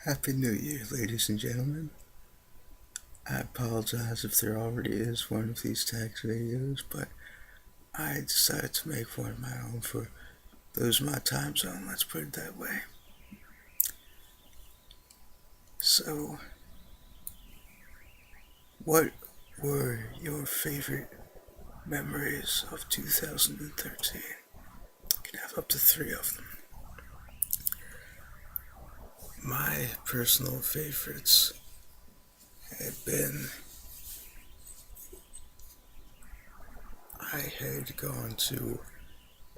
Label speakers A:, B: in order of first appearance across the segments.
A: Happy New Year, ladies and gentlemen. I apologize if there already is one of these tax videos, but I decided to make one of my own for those in my time zone, let's put it that way. So, what were your favorite memories of 2013? You can have up to three of them. My personal favorites had been I had gone to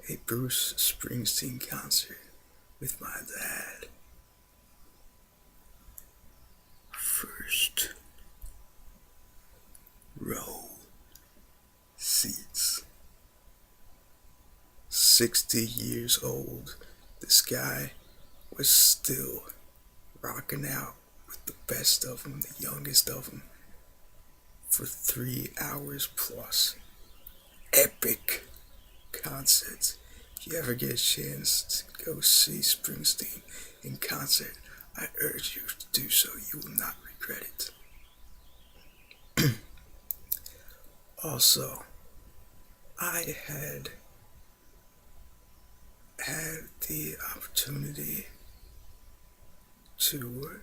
A: a Bruce Springsteen concert with my dad. First row seats. 60 years old, this guy was still rocking out with the best of them, the youngest of them, for 3 hours plus. Epic concerts. If you ever get a chance to go see Springsteen in concert, I urge you to do so. You will not regret it. Also, I had the opportunity to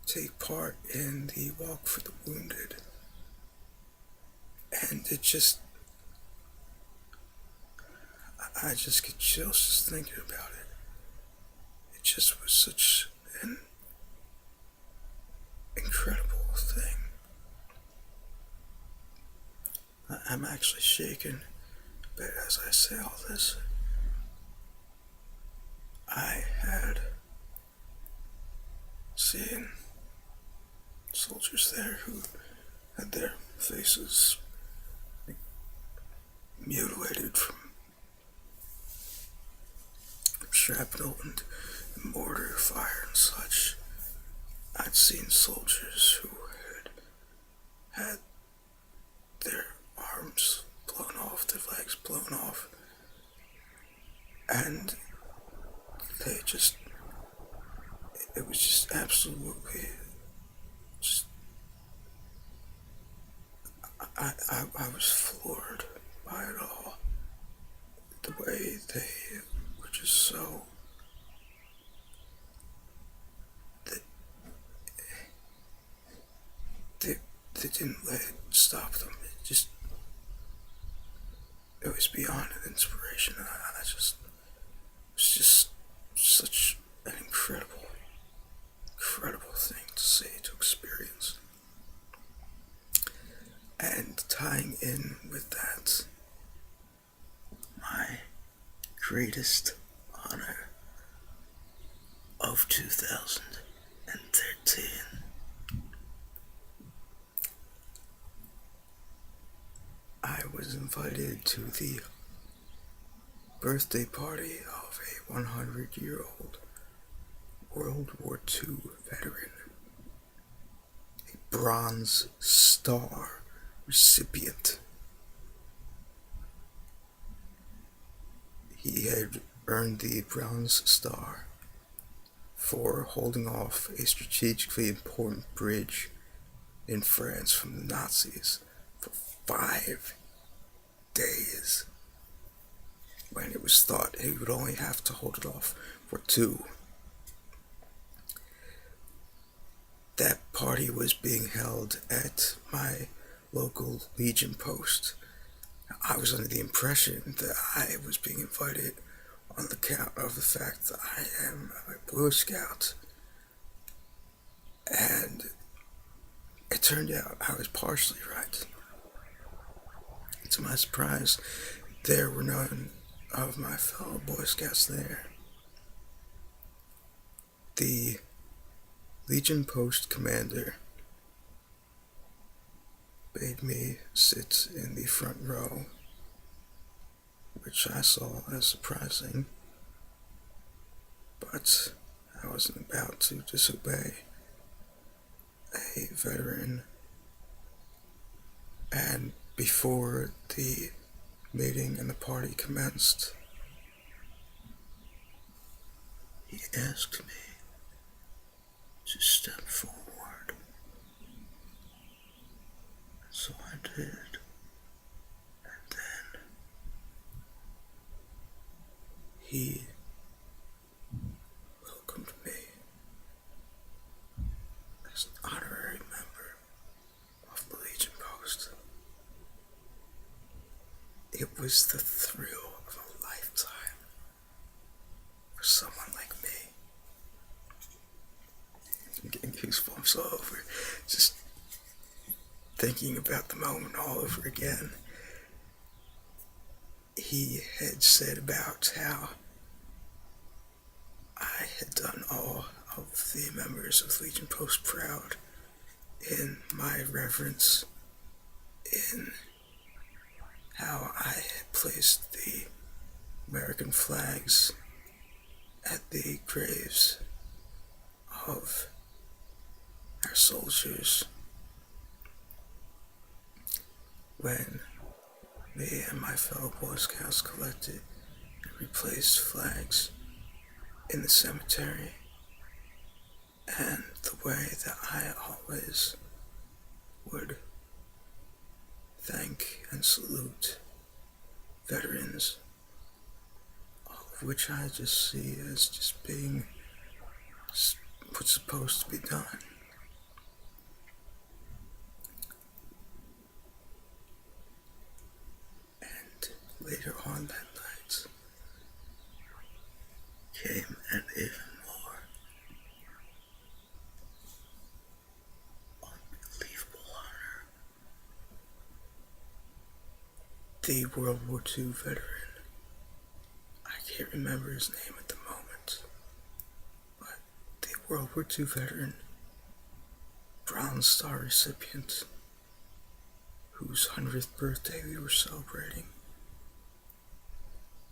A: take part in the Walk for the Wounded, and I just get chills just thinking about it. It just was such an incredible thing. I'm actually shaking, but as I say all this, I had seen soldiers there who had their faces mutilated from shrapnel and mortar fire and such. I'd seen soldiers who had their arms blown off, their legs blown off, and it was just absolutely, just, I was floored by it all. The way they were just so, they, they didn't let it stop them. It was beyond an inspiration. It was just such an incredible thing to see, to experience. And tying in with that, my greatest honor of 2013. I was invited to the birthday party of a 100-year-old World War II veteran, a Bronze Star recipient. He had earned the Bronze Star for holding off a strategically important bridge in France from the Nazis for 5 days, when it was thought he would only have to hold it off for 2. That party was being held at my local Legion post. I was under the impression that I was being invited on the count of the fact that I am a Boy Scout, and it turned out I was partially right. To my surprise, there were none of my fellow Boy Scouts there. The Legion Post commander bade me sit in the front row, which I saw as surprising, but I wasn't about to disobey a veteran. And before the meeting and the party commenced, he asked me to step forward. So I did. And then he welcomed me as an honorary member of the Legion Post. It was the thrill of a lifetime for someone like me. I'm getting goosebumps all over, just thinking about the moment all over again. He had said about how I had done all of the members of Legion Post proud in my reverence, in how I had placed the American flags at the graves of our soldiers when me and my fellow Boy Scouts collected and replaced flags in the cemetery, and the way that I always would thank and salute veterans, all of which I just see as just being what's supposed to be done. And later on that night came an even more unbelievable honor. The World War II veteran, I can't remember his name at the moment, but the World War II veteran, Bronze Star recipient, whose 100th birthday we were celebrating,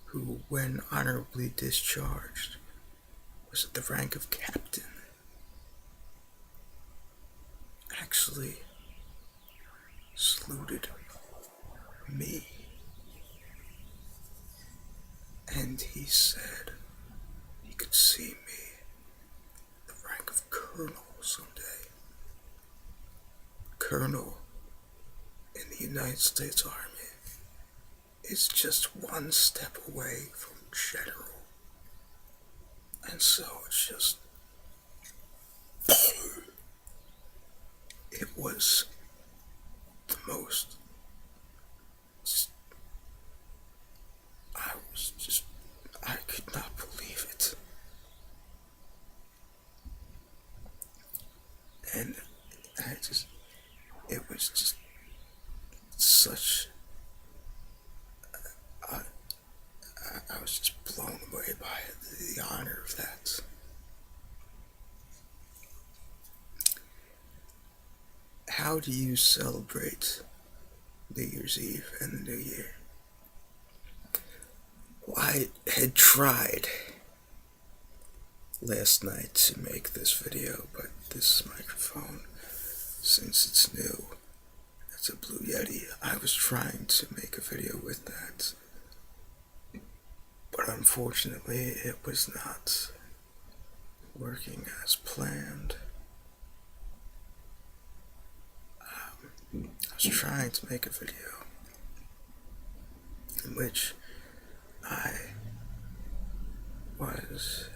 A: who, when honorably discharged, was at the rank of captain, actually saluted me. And he said he could see me the rank of colonel someday. Colonel in the United States Army is just one step away from general. And so it's just, it was the most, I could not believe it. And it was just such, I was just blown away by it, the honor of that. How do you celebrate New Year's Eve and the New Year? Well, I had tried last night to make this video, but this microphone, since it's new, it's a Blue Yeti, I was trying to make a video with that, but unfortunately it was not working as planned. I was trying to make a video in which I was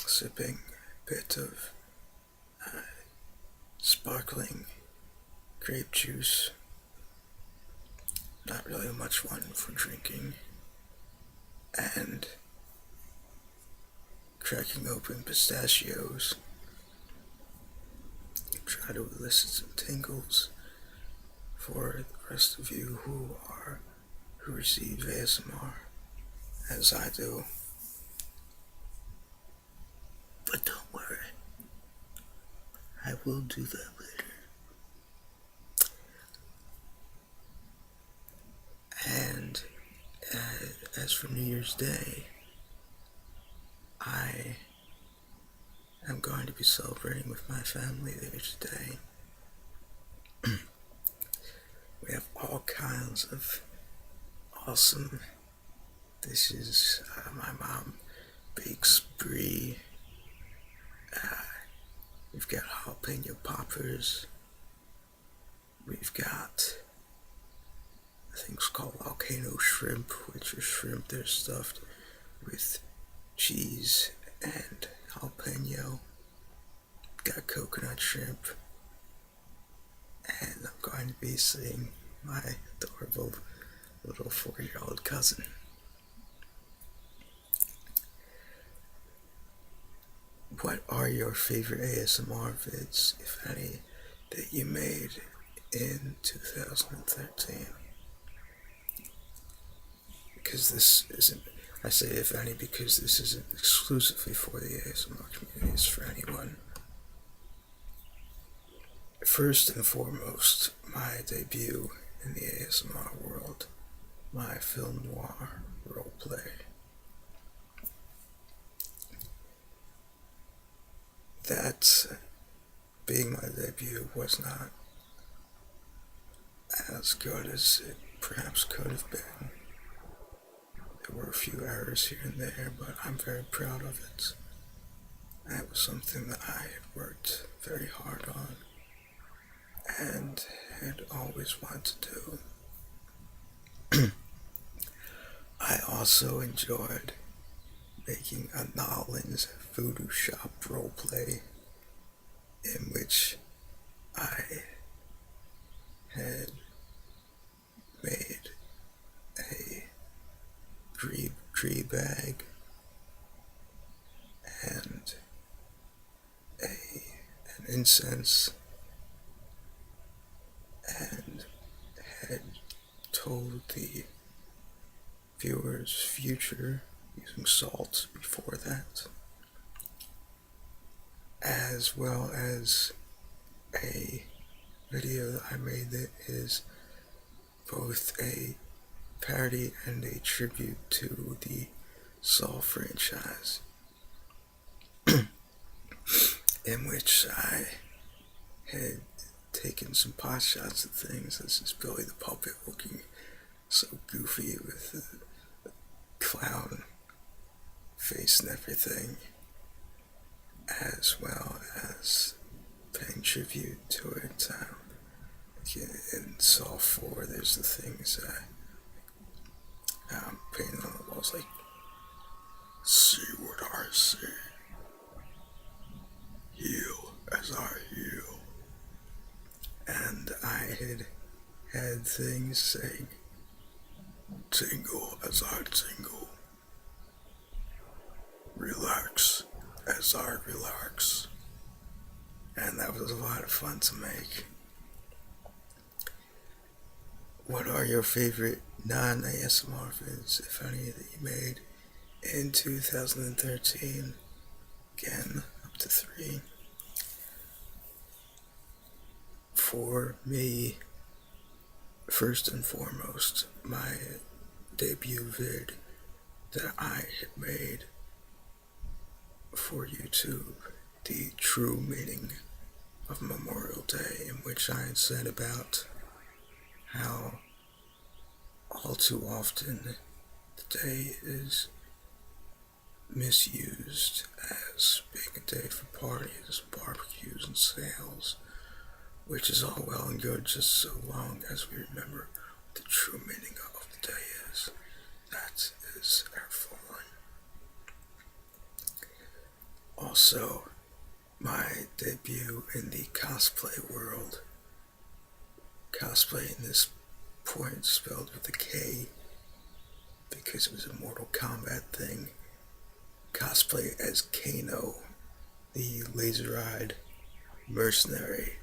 A: sipping a bit of sparkling grape juice, not really much one for drinking, and cracking open pistachios, try to elicit some tingles for the rest of you who receive ASMR, as I do. But don't worry, I will do that later. And as for New Year's Day, I am going to be celebrating with my family there today. We have all kinds of awesome dishes. My mom bakes brie We've got jalapeno poppers. We've got things called volcano shrimp, which are shrimp that are stuffed with cheese and jalapeno. Got coconut shrimp. And I'm going to be seeing my adorable little 4-year-old cousin. What are your favorite ASMR vids, if any, that you made in 2013? Because this isn't, I say if any because this isn't exclusively for the ASMR community, it's for anyone. First and foremost, my debut in the ASMR world, my film noir roleplay. That, being my debut, was not as good as it perhaps could have been. There were a few errors here and there, but I'm very proud of it. That was something that I had worked very hard on and had always wanted to do. I also enjoyed making a Nolans voodoo shop roleplay in which I had made a tree bag and an incense and had told the viewer's future using salt before that, as well as a video that I made that is both a parody and a tribute to the Saw franchise, in which I had taken some pot shots at things. This is Billy the Puppet looking so goofy with a clown face and everything, as well as paying tribute to it. In Saw 4, there's the things painted on the walls like, see what I see, heal as I heal. And I had things saying, tingle as I tingle, relax as I relax. And that was a lot of fun to make. What are your favorite non-ASMR vids, if any, that you made in 2013? Again, up to 3. For me, first and foremost, my debut vid that I had made for YouTube, the true meaning of Memorial Day, in which I had said about how all too often the day is misused as being a day for parties, barbecues, and sales, which is all well and good just so long as we remember what the true meaning of the day is. That is our falling. Also, my debut in the cosplay world. Cosplay in this point spelled with a K because it was a Mortal Kombat thing. Cosplay as Kano, the laser-eyed mercenary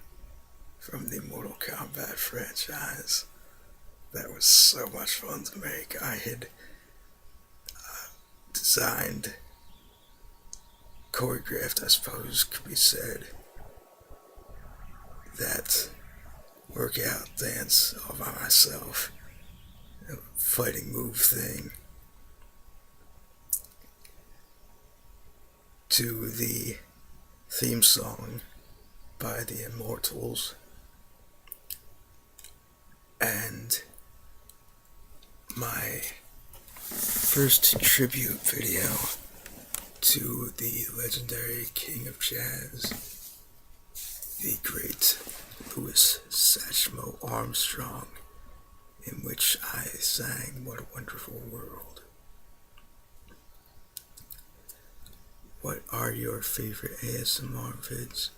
A: from the Mortal Kombat franchise. That was so much fun to make. I had designed, choreographed, I suppose could be said, that workout dance all by myself, fighting move thing, to the theme song by the Immortals, and my first tribute video to the legendary King of Jazz, the great Louis Satchmo Armstrong, in which I sang What a Wonderful World. What are your favorite ASMR vids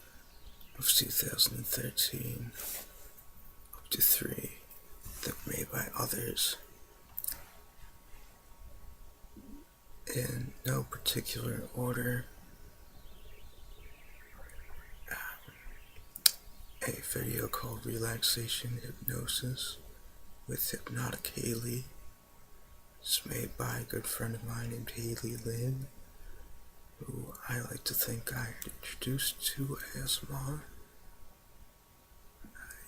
A: of 2013 up to 3 that were made by others? In no particular order, a video called Relaxation Hypnosis with Hypnotic Haley. It's made by a good friend of mine named Haley Lynn, who I like to think I introduced to ASMR.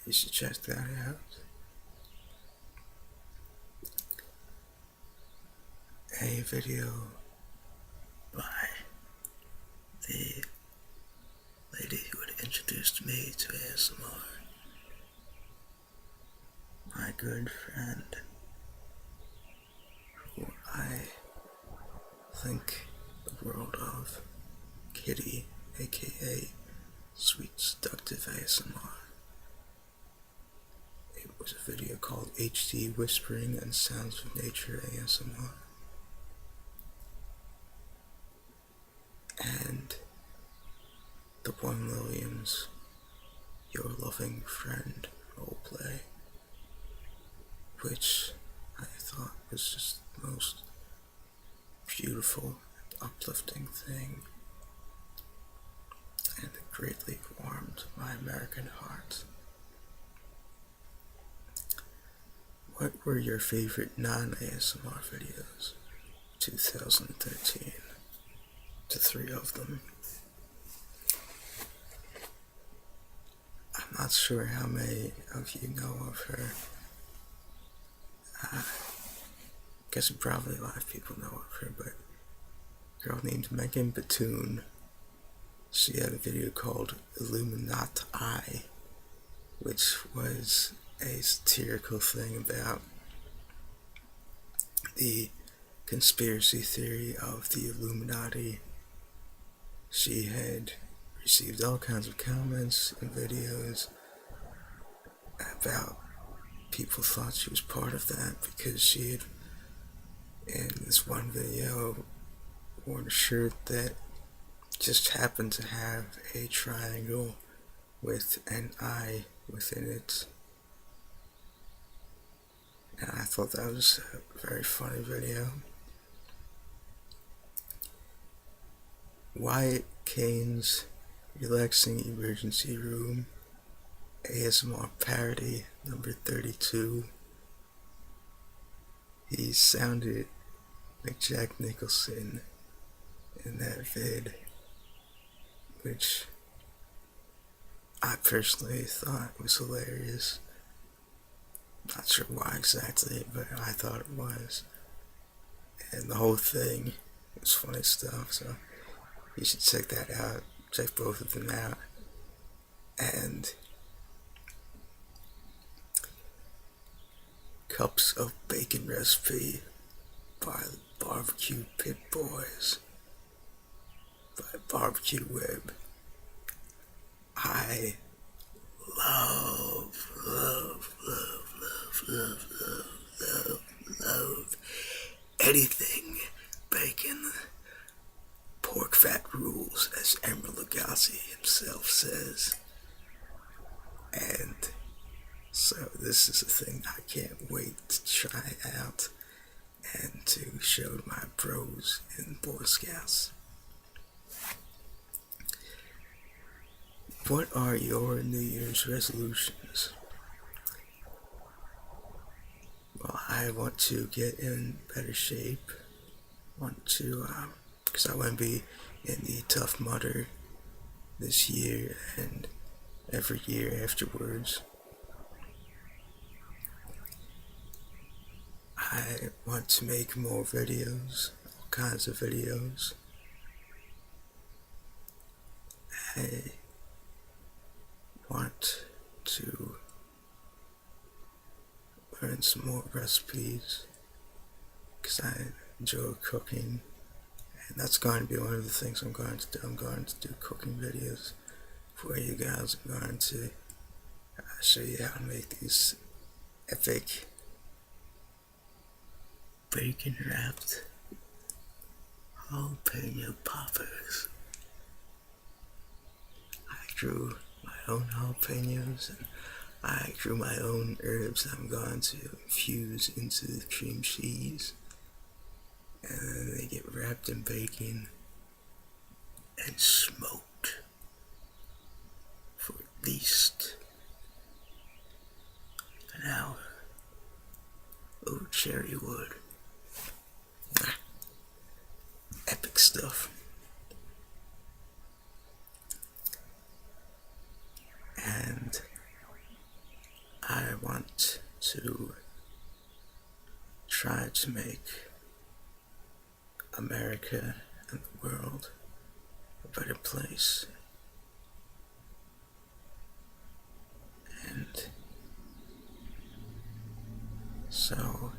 A: You should check that out. A video by the lady who had introduced me to ASMR, my good friend, who I think the world of, Kitty, aka Sweet Seductive ASMR. It was a video called HD Whispering and Sounds of Nature ASMR. And the One Williams Your Loving Friend roleplay, which I thought was just the most beautiful and uplifting thing, and it greatly warmed my American heart. What were your favorite non-ASMR videos? 2013. To 3 of them. I'm not sure how many of you know of her. I guess probably a lot of people know of her, but a girl named Megan Batoon, she had a video called Illuminati, which was a satirical thing about the conspiracy theory of the Illuminati. She had received all kinds of comments and videos about people thought she was part of that because she had, in this one video, worn a shirt that just happened to have a triangle with an eye within it. And I thought that was a very funny video. Wyatt Kane's Relaxing Emergency Room ASMR parody number 32. He sounded like Jack Nicholson in that vid, which I personally thought was hilarious. Not sure why exactly, but I thought it was. And the whole thing was funny stuff, so you should check that out. Check both of them out. And Cups of Bacon Recipe by the Barbecue Pit Boys by Barbecue Web. I love anything bacon. Pork fat rules, as Emeril Lagasse himself says. And so this is a thing I can't wait to try out and to show my bros in Boy Scouts. What are your New Year's resolutions? Well, I want to get in better shape. Because I want to be in the Tough Mudder this year and every year afterwards. I want to make more videos, all kinds of videos. I want to learn some more recipes because I enjoy cooking, and that's going to be one of the things I'm going to do. I'm going to do cooking videos where you guys are going to show you how to make these epic bacon wrapped jalapeno poppers. I grew my own jalapenos and I grew my own herbs that I'm going to infuse into the cream cheese. And then they get wrapped in bacon and smoked for at least an hour. Oh, cherry wood. Epic stuff. And I want to try to make America and the world a better place. And so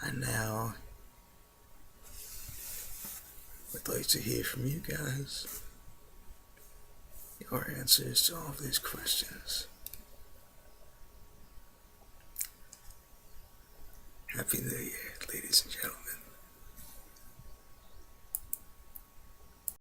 A: I now would like to hear from you guys your answers to all of these questions. Happy New Year, ladies and gentlemen.